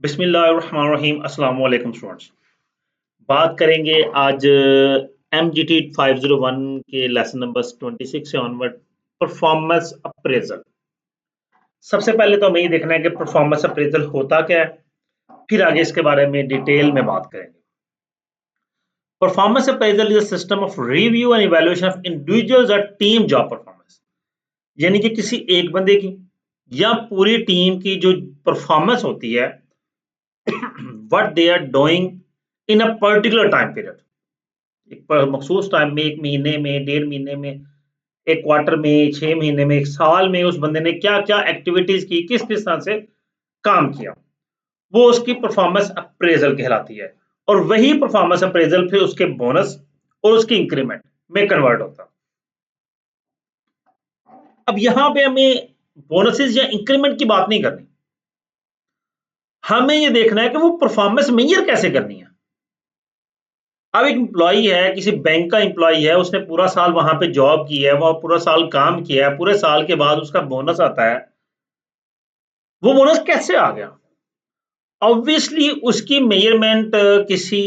बिस्मिल्लाहिर्रहमानिर्रहीम। अस्सलाम वालेकुम स्टूडेंट्स। बात करेंगे आज MGT 501 के लेसन नंबर 26 से ऑनवर्ड परफॉर्मेंस अप्रेजल। सबसे पहले तो हमें ये देखना है कि परफॉर्मेंस अप्रेजल होता क्या है, फिर आगे इसके बारे में डिटेल में बात करेंगे। Performance appraisal is a system of review and evaluation of individuals और टीम जॉब परफॉर्मेंस, यानी कि किसी एक बंदे की या पूरी टीम की जो परफॉर्मेंस होती है what they are doing in a particular time period, एक मखसूस टाइम में, एक महीने में, 1.5 महीने में, एक क्वार्टर में, 6 महीने में, एक साल में उस बंदे ने क्या क्या एक्टिविटीज की, किस किस तरह से काम किया, वो उसकी परफॉर्मेंस अप्रेजल कहलाती है। और वही परफॉर्मेंस अप्रेजल फिर उसके बोनस और उसकी इंक्रीमेंट में कन्वर्ट होता है। अब यहां पे हमें बोनसेस या इंक्रीमेंट की बात नहीं करनी, हमें ये देखना है कि वो परफॉर्मेंस मेजर कैसे करनी है। अब एक एम्प्लॉई है, किसी बैंक का एम्प्लॉई है, उसने पूरा साल वहां पे जॉब की है, वो पूरा साल काम किया है, पूरे साल के बाद उसका बोनस आता है। वो बोनस कैसे आ गया? ऑब्वियसली उसकी मेजरमेंट किसी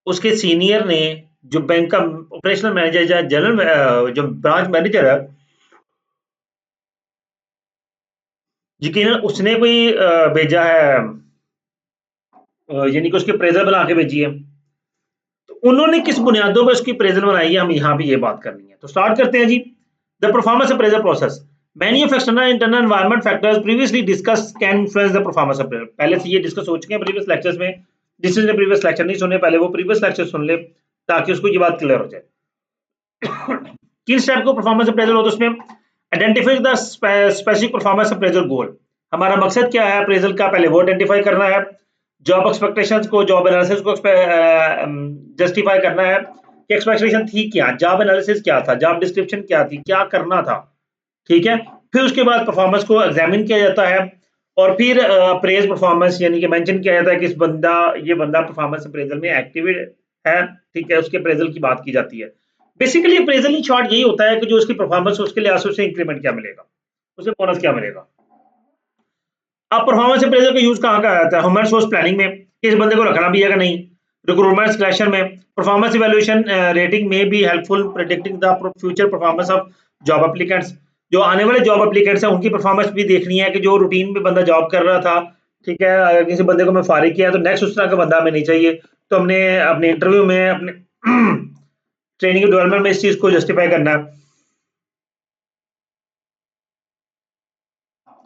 उसके सीनियर ने, जो बैंक का ऑपरेशनल मैनेजर या जनरल जो ब्रांच मैनेजर है, यकीनन उसने कोई भेजा है, यानी कि उसकी अप्रेजल बना के भेजी है। तो उन्होंने किस बुनियादों पर उसकी अप्रेजल बनाई है, हम यहाँ पे ये बात करनी है। तो स्टार्ट करते हैं जी। The performance appraisal process, many of external internal environment factors previously discussed can influence the performance appraisal। पहले से ये डिस्कस हो चुके हैं प्रीवियस लेक्चर्स में। जिसने प्रीवियस लेक्चर नहीं सुने, पहले वो प्रीवियस लेक्चर सुन ले ताकि उसको ये बात क्लियर हो जाए। किन स्टेप को परफॉर्मेंस अप्रेजल होता है उसमें? Identify the specific performance appraisal goal, हमारा मकसद क्या है अप्रेजल का, पहले वो आइडेंटिफाई करना है। जॉब एक्सपेक्टेशंस को, जॉब एनालिसिस को जस्टिफाई करना है कि एक्सपेक्टेशन थी क्या, जॉब एनालिसिस क्या था, जॉब डिस्क्रिप्शन क्या थी, क्या करना था, ठीक है। फिर उसके बाद परफॉर्मेंस को एग्जामिन किया जाता है और फिर अप्रेज परफॉर्मेंस, यानी कि मेंशन किया जाता है कि ये बंदा परफॉर्मेंस अप्रेजल में एक्टिव है, ठीक है, उसके अप्रेजल की बात की जाती है। बेसिकली अप्रेजल इन शॉर्ट यही होता है कि जो उसकी परफॉर्मेंस है उसके लिहाज से उसे इंक्रीमेंट क्या मिलेगा, उसे बोनस क्या मिलेगा। अब परफॉर्मेंस अप्रेजल का यूज कहाँ का आता है? ह्यूमन रिसोर्स प्लानिंग में, किस बंदे को रखना भी है कि नहीं। रिक्रूटमेंट सिलेक्शन में, परफॉर्मेंस इवैल्यूएशन रेटिंग में भी helpful predicting the future performance of job applicants. जो आने वाले जॉब एप्लीकेंट्स हैं उनकी परफॉर्मेंस भी देखनी है कि जो रूटीन में बंदा जॉब कर रहा था, ठीक है, अगर किसी बंदे को मैं फारिग किया तो नेक्स्ट उस तरह का बंदा हमें नहीं चाहिए। तो हमने अपने इंटरव्यू में, अपने ट्रेनिंग डेवलपमेंट में इस चीज को जस्टिफाई करना है।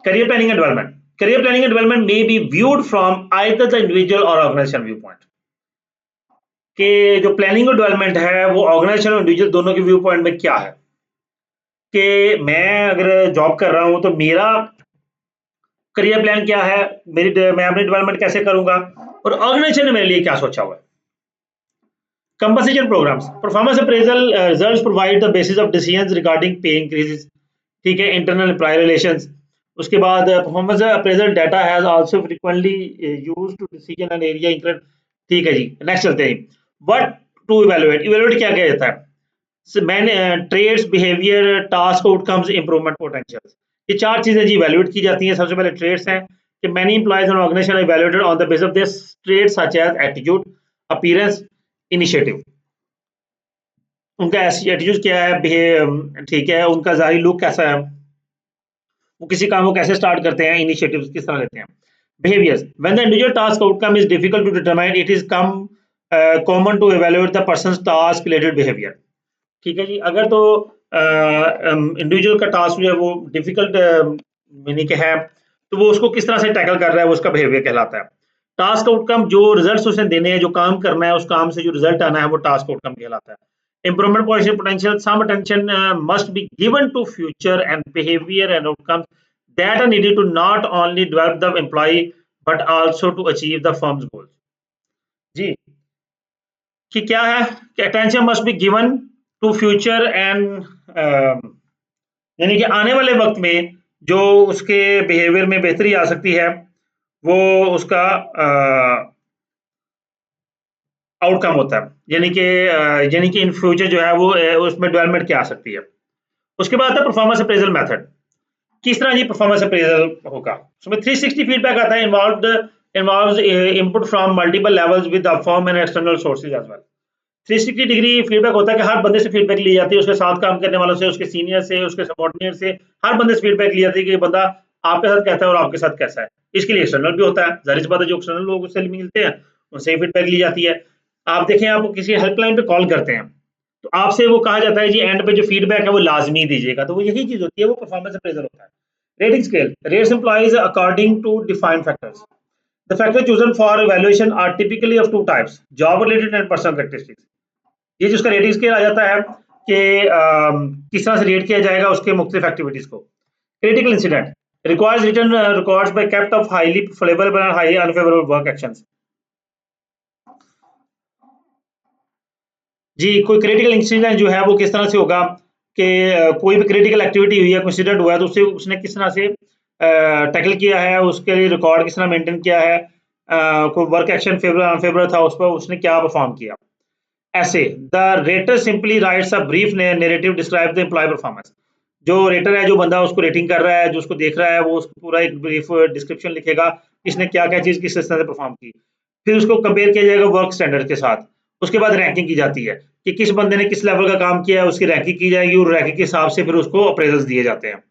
Career planning and development. Career planning and development may be viewed from either the individual or organization viewpoint. कि जो प्लानिंग और डेवलपमेंट है वो ऑर्गेनाइजेशन और इंडिविजुअल दोनों के व्यू पॉइंट में क्या है, कि मैं अगर जॉब कर रहा हूं तो मेरा करियर प्लान क्या है, मैं अपनी डेवलपमेंट कैसे करूंगा, और ऑर्गेनाइजेशन ने मेरे लिए क्या सोचा हुआ है। Compensation programs, performance appraisal results provide the basis of decisions regarding pay increases, ठीक है, इंटरनल एम्प्लॉय रिलेशंस। उसके बाद performance appraisal data has also frequently used to decision and area include, ठीक है जी। नेक्स्ट चलते हैं। व्हाट टू इवैल्यूएट, इवैल्यूएट क्या किया जाता है? मैंने traits, behavior, task, outcomes, improvement potential, ये चार चीजें जी इवैल्यूएट की जाती हैं। सबसे पहले ट्रेड्स हैं कि many employees and organization evaluated on the basis of this traits such as attitude, appearance, initiative. उनका एटीट्यूड क्या है, ठीक है, उनका जाहिर लुक कैसा है, वो किसी काम को कैसे स्टार्ट करते हैं, इनिशिएटिव्स किस तरह लेते हैं। Behaviors, when the individual task outcome is difficult to determine, it is common to evaluate the person's task related behavior, ठीक है जी। अगर तो इंडिविजुअल का टास्क जो है वो डिफिकल्ट मीनिंग के है, तो वो उसको किस तरह से टैकल कर रहा है, वो उसका बिहेवियर कहलाता है। टास्क आउटकम, जो रिजल्ट्स उसे देने हैं, जो काम करना है, उस काम से जो रिजल्ट आना है, वो टास्क आउटकम कहलाता है। Improvement potential, some attention must be given to future and behavior and outcomes that are needed to not only develop the employee but also to achieve the firm's goals। जी, कि क्या है कि attention must be given to future and यानी कि आने वाले वक्त में जो उसके बिहेवियर में बेहतरी आ सकती है, वो उसका आउटकम होता है, यानी कि इन फ्यूचर जो है वो उसमें डेवलपमेंट क्या आ सकती है। उसके बाद आता है परफॉर्मेंस अप्रेजल मेथड, किस तरह जी परफॉर्मेंस अप्रेजल होगा? उसमें 360 फीडबैक आता है, involves input from multiple levels with the firm and external sources as well. 360 degree feedback होता है कि हर बंदे से फीडबैक ली जाती है, उसके साथ काम करने वालों से, उसके सीनियर से, उसके सबॉर्डिनेट से, हर बंदे से फीडबैक ली जाती है कि बंदा आपके साथ कैसा है और आपके साथ कैसा है। इसके लिए एक्सटर्नल भी होता है, जाहिर सी बात है, जो एक्सटर्नल लोग उससे मिलते हैं उनसे फीडबैक ली जाती है। आप देखें, आप किसी हेल्पलाइन पे कॉल करते हैं तो आपसे वो कहा जाता है जी एंड पे जो फीडबैक है वो लाजमी दीजिएगा, तो वो यही चीज होती है, वो परफॉर्मेंस अप्रेजल होता है। Rating scale rates employees according to defined factors. The factors chosen for evaluation are typically of two types: job related and personal characteristics. ये जो उसका रेटिंग स्केल आ जाता है कि किस तरह से रेट किया जाएगा उसके मुख्तलिफ एक्टिविटीज को। Critical incident requires written records by kept of highly favourable and highly unfavourable work actions. जी, कोई क्रिटिकल इंसिडेंट जो है वो किस तरह से होगा कि कोई भी क्रिटिकल एक्टिविटी हुई है, कोई इंसिडेंट हुआ है, तो उसे उसने किस तरह से टैकल किया है, उसके लिए रिकॉर्ड किस तरह मेंटेन किया है, कोई वर्क एक्शन फेवरेबल अनफेवरेबल था, उस पर उसने क्या परफॉर्म किया। Essay the rater simply writes a brief narrative describe the employee performance. जो रेटर है, जो बंदा उसको रेटिंग कर रहा है, जो उसको देख रहा है, वो उसको पूरा एक ब्रीफ डिस्क्रिप्शन लिखेगा, किसने क्या क्या चीज किस तरह से परफॉर्म की। फिर उसको कंपेयर किया जाएगा वर्क स्टैंडर्ड के साथ। उसके बाद रैंकिंग की जाती है कि किस बंदे ने किस लेवल का काम किया है, उसकी रैंकिंग की जाएगी और रैंकिंग के हिसाब से फिर उसको अप्रेजल्स दिए जाते हैं।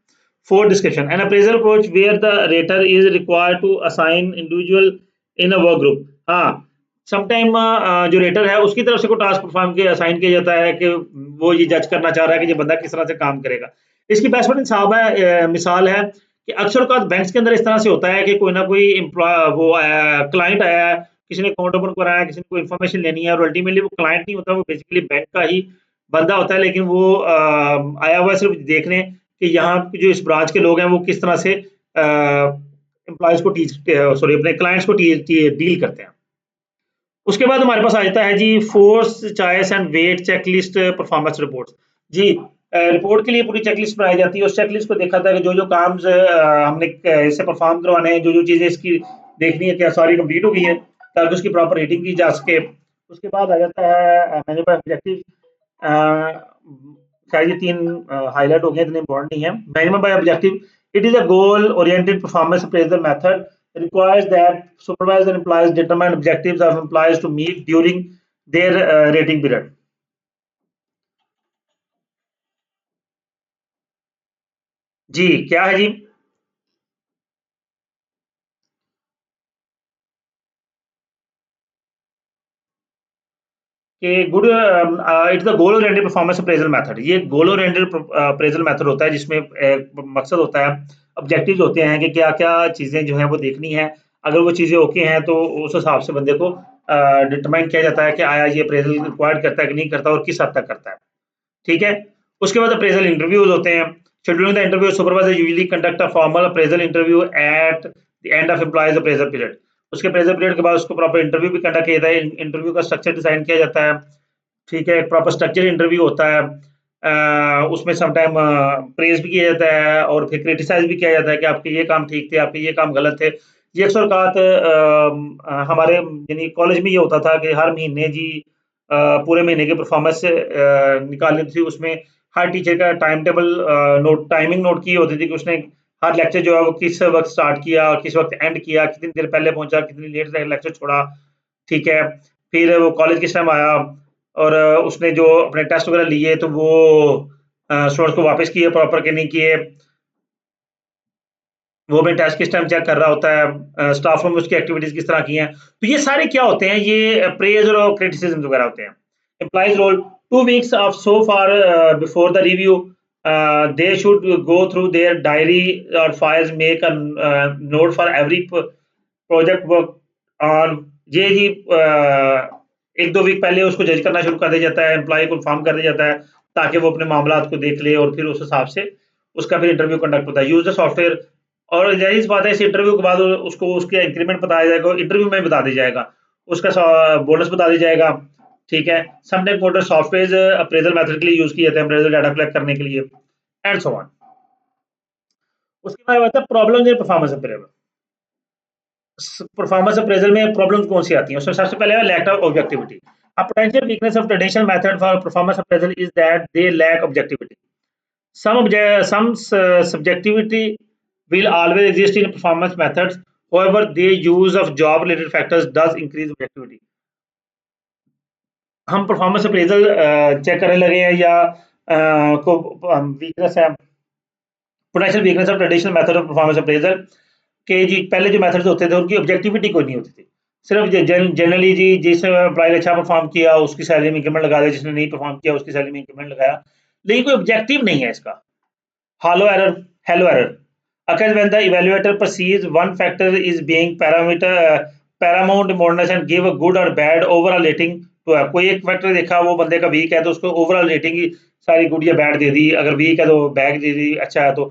For discussion an appraisal approach where the rater is required to assign individual in a work group. हाँ, समटाइम जो रेटर है उसकी तरफ से कोई टास्क परफॉर्म के असाइन किया जाता है कि वो ये जज करना चाह रहा है कि ये बंदा किस तरह से काम करेगा। इसकी बेस्ट मिसाल है कि अक्सर का बैंक्स के अंदर इस तरह से होता है कि कोई ना कोई वो क्लाइंट आया है, किसी ने अकाउंट ओपन कराया, किसी ने कोई इन्फॉर्मेशन लेनी है, और अल्टीमेटली वो क्लाइंट नहीं होता, वो बेसिकली बैंक का ही बंदा होता है, लेकिन वो आया हुआ है सिर्फ देखने कि यहाँ जो इस ब्रांच के लोग हैं वो किस तरह से एम्प्लॉयज को अपने क्लाइंट्स को डील करते हैं। उसके बाद हमारे पास आ जाता है जी force choice and weight checklist performance report. जी, रिपोर्ट के लिए पूरी चेकलिस्ट बनाई जाती है। उस चेकलिस्ट को देखा था कि जो जो काम हमने इससे परफॉर्म करवाने हैं, जो जो चीजें इसकी देखनी है क्या सारी कंप्लीट हो गई है, ताकि उसकी प्रॉपर रेटिंग की जा सके। उसके बाद आ जाता है मैनेजमेंट ऑब्जेक्टिव। शायद ये तीन हाईलाइट हो गए, इतने इंपॉर्टेंट नहीं है। Management by objective it is a goal oriented performance appraisal method requires that supervisor and employees determine objectives of employees to meet during their rating period. जी, क्या है जी कि good it's the goal oriented performance appraisal method. ये goal oriented appraisal method होता है जिसमें मकसद होता है, ऑब्जेक्टिव्स होते हैं कि क्या क्या चीजें जो है वो देखनी है। अगर वो चीजें ओके हैं तो उस हिसाब से बंदे को डिटरमाइन किया जाता है कि आया ये अप्रेजल रिक्वायर्ड करता है कि नहीं करता और किस हद तक करता है। ठीक है। उसके बाद अप्रेजल इंटरव्यूज होते हैं। Scheduling the interview supervisor usually conduct a formal appraisal interview at the end of employees appraisal period. उसके अप्रेजल पीरियड के बाद उसको प्रॉपर इंटरव्यू भी कंडक्ट किया जाता है। इंटरव्यू का स्ट्रक्चर डिजाइन किया जाता है। ठीक है, प्रॉपर स्ट्रक्चर इंटरव्यू होता है। उसमें समटाइम प्रेज भी किया जाता है और फिर क्रिटिसाइज भी किया जाता है कि आपके ये काम ठीक थे, आपके ये काम गलत थे। ये अक्सर औकात हमारे यानी कॉलेज में ये होता था कि हर महीने जी पूरे महीने की परफॉर्मेंस निकालनी थी। उसमें हर टीचर का time table note timing note की होती थी कि उसने हर लेक्चर जो है वो किस वक्त स्टार्ट किया, किस वक्त एंड किया, कितनी देर पहले पहुंचा, कितनी लेट लेक्चर छोड़ा। ठीक है, फिर वो कॉलेज किस टाइम आया और उसने जो अपने टेस्ट वगैरह लिए तो वो स्टूडेंट्स को वापस किए प्रॉपर के नहीं किए। वो अपने टेस्ट किस टाइम चेक कर रहा होता है, स्टाफ रूम में उसकी एक्टिविटीज किस तरह की हैं। तो ये सारे क्या होते हैं, ये प्रेज और क्रिटिसिज्म वगैरह होते हैं। Employees role 2 weeks of so far before the review they should go through their diary or files, make a note for every project work on। ये जी 1-2 वीक पहले उसको जज करना शुरू कर दिया जाता है, एम्प्लॉय को इन्फॉर्म कर दिया जाता है ताकि वो अपने मामला को देख ले और फिर उस हिसाब से उसका फिर इंटरव्यू कंडक्ट होता है। Use the software. और जाहिर सी बात है, इस इंटरव्यू के बाद उसको उसके इंक्रीमेंट बताया जाएगा, इंटरव्यू में बता दिया जाएगा, उसका बोनस बता दिया जाएगा। ठीक है, sometime motor software appraisal method के लिए यूज किए जाते हैं, अप्रेजल डाटा कलेक्ट करने के लिए एंड सो ऑन। उसके बाद आता है problem in performance appraisal. Performance appraisal में प्रॉब्लम कौन सी आती है? उसमें सबसे पहले है lack of objectivity. A potential weakness of traditional method for performance appraisal is that they lack objectivity. some subjectivity will always exist in performance methods. However, the use of job related factors does increase objectivity. हम performance appraisal check करने लगे हैं या को weakness है, potential weakness of traditional method of performance appraisal के जी पहले जो मेथड्स होते थे उनकी ऑब्जेक्टिविटी कोई नहीं होती थी, सिर्फ जनरली जी जिसने एम्प्लॉय अच्छा परफॉर्म किया उसकी सैलरी में इंक्रीमेंट लगा दिया, जिसने नहीं परफॉर्म किया उसकी सैलरी में इंक्रीमेंट लगाया, लेकिन कोई ऑब्जेक्टिव नहीं है इसका। Hollow error occurs when the evaluator perceives one factor is being paramount importance and give a good or bad overall rating to है। कोई एक फैक्टर देखा वो बंदे का वीक है तो उसको ओवरऑल रेटिंग ही सारी गुड या बैड दे दी, अगर वीक है तो बैड दे दी, अच्छा है तो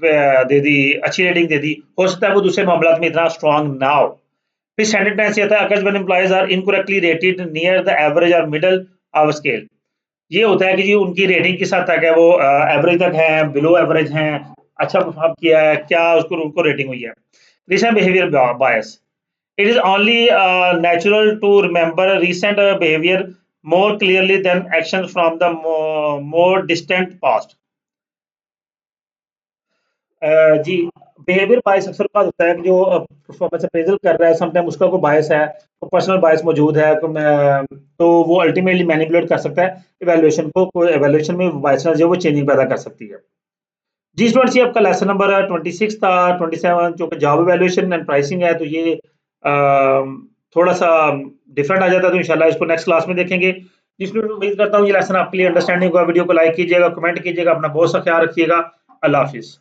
दे दी, अच्छी रेटिंग दे दी। हो सकता है वो दूसरे मामला में इतना स्ट्रॉन्ग ना हो। फिर स्टैंडर्ड टेंस ये था occurs when employees are incorrectly rated near the average or middle of scale। ये होता है कि जी उनकी रेटिंग किस हद तक है, वो एवरेज तक है, बिलो एवरेज हैं, अच्छा परफॉर्म किया है, क्या उसको उनको रेटिंग हुई है। Recent behaviour bias, it is only natural to remember recent behaviour more clearly than action from the more distant past. जी बिहेवियर बायस अक्सर बात होता है कि जो परफॉर्मेंस अप्रेजल कर रहा है समटाइम उसका कोई बायस है, तो पर्सनल बायस मौजूद है तो वो अल्टीमेटली मैनिपुलेट कर सकता है इवैल्यूएशन को, कोई इवैल्यूएशन में बायसनेस जो वो चेंजिंग पैदा कर सकती है। जी स्टूडेंट्स ये आपका लेसन नंबर 26 था, 27 जो कि जॉब इवैल्यूएशन एंड प्राइसिंग है, तो ये थोड़ा सा डिफरेंट आ जाता है, तो इंशाल्लाह इसको नेक्स्ट क्लास में देखेंगे। जिसमें उम्मीद करता हूँ ये लेसन आपके लिए अंडरस्टैंडिंग हुआ। वीडियो को लाइक कीजिएगा, कमेंट कीजिएगा, अपना बहुत सा ख्याल रखिएगा। अल्लाह हाफिज़।